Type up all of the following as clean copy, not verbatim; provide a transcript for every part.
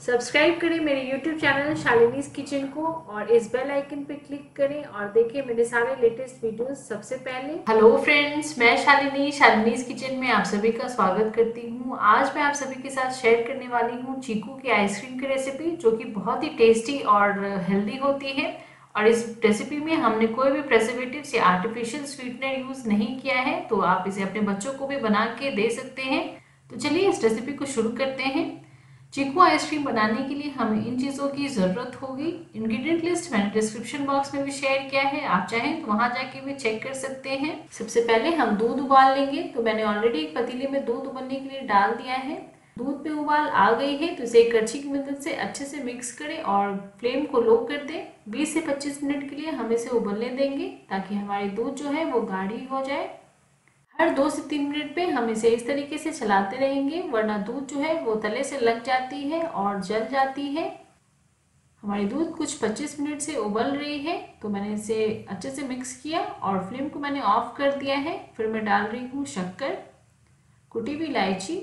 Subscribe करें मेरे YouTube channel Shalini's kitchen को और इस बेल आइकन पे क्लिक करें और देखें मेरे सारे लेटेस्ट वीडियोस सबसे पहले। हेलो फ्रेंड्स, मैं शालिनी शालिनीज किचन में आप सभी का स्वागत करती हूँ। आज मैं आप सभी के साथ शेयर करने वाली हूँ चीकू की आइसक्रीम की रेसिपी, जो कि बहुत ही टेस्टी और हेल्दी होती है। और इस रेसिपी में हमने कोई भी प्रिजर्वेटिव्स या आर्टिफिशियल स्वीटनर यूज नहीं किया है, तो आप इसे अपने बच्चों को भी बना के दे सकते हैं। तो चलिए इस रेसिपी को शुरू करते हैं। चीकू आइसक्रीम बनाने के लिए हमें इन चीज़ों की ज़रूरत होगी। इंग्रेडिएंट लिस्ट मैंने डिस्क्रिप्शन बॉक्स में भी शेयर किया है, आप चाहें तो वहां जाके भी चेक कर सकते हैं। सबसे पहले हम दूध उबाल लेंगे। तो मैंने ऑलरेडी एक पतीले में दूध उबलने के लिए डाल दिया है। दूध में उबाल आ गई है तो इसे एक कड़छी की मदद से अच्छे से मिक्स करें और फ्लेम को लो कर दें। 20 से 25 मिनट के लिए हम इसे उबलने देंगे ताकि हमारी दूध जो है वो गाढ़ी हो जाए। हर 2 से 3 मिनट पे हम इसे इस तरीके से चलाते रहेंगे, वरना दूध जो है वो तले से लग जाती है और जल जाती है। हमारी दूध कुछ 25 मिनट से उबल रही है, तो मैंने इसे अच्छे से मिक्स किया और फ्लेम को मैंने ऑफ कर दिया है। फिर मैं डाल रही हूँ शक्कर, कुटी हुई इलायची,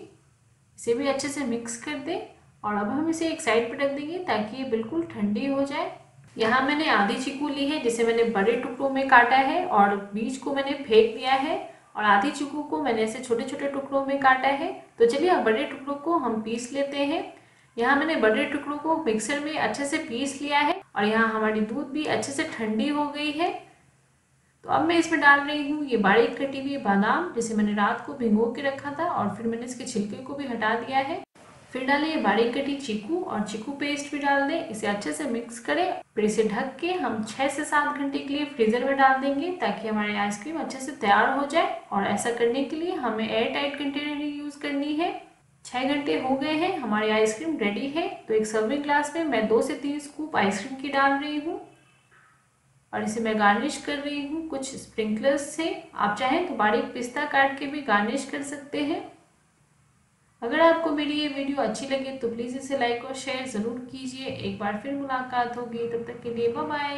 इसे भी अच्छे से मिक्स कर दें। और अब हम इसे एक साइड पर रख देंगे ताकि ये बिल्कुल ठंडी हो जाए। यहाँ मैंने आधी चीकू ली है जिसे मैंने बड़े टुकड़ों में काटा है और बीज को मैंने फेंक दिया है, और आधी चीकू को मैंने ऐसे छोटे छोटे टुकड़ों में काटा है। तो चलिए अब बड़े टुकड़ों को हम पीस लेते हैं। यहाँ मैंने बड़े टुकड़ों को मिक्सर में अच्छे से पीस लिया है और यहाँ हमारी दूध भी अच्छे से ठंडी हो गई है। तो अब मैं इसमें डाल रही हूँ ये बारीक कटी हुई बादाम, जिसे मैंने रात को भिगो के रखा था और फिर मैंने इसके छिलके को भी हटा दिया है। फिर डालें ये बारीक कटी चीकू और चीकू पेस्ट भी डाल दें, इसे अच्छे से मिक्स करें। फिर इसे ढक के हम 6 से 7 घंटे के लिए फ्रीजर में डाल देंगे ताकि हमारी आइसक्रीम अच्छे से तैयार हो जाए। और ऐसा करने के लिए हमें एयर टाइट कंटेनर ही यूज करनी है। 6 घंटे हो गए हैं, हमारी आइसक्रीम रेडी है। तो एक सर्विंग ग्लास में मैं 2 से 3 स्कूप आइसक्रीम की डाल रही हूँ और इसे मैं गार्निश कर रही हूँ कुछ स्प्रिंकलर्स से। आप चाहें तो बारीक पिस्ता काट के भी गार्निश कर सकते हैं। अगर आपको मेरी ये वीडियो अच्छी लगे तो प्लीज़ इसे लाइक और शेयर ज़रूर कीजिए। एक बार फिर मुलाकात होगी, तब तक के लिए बाय बाय।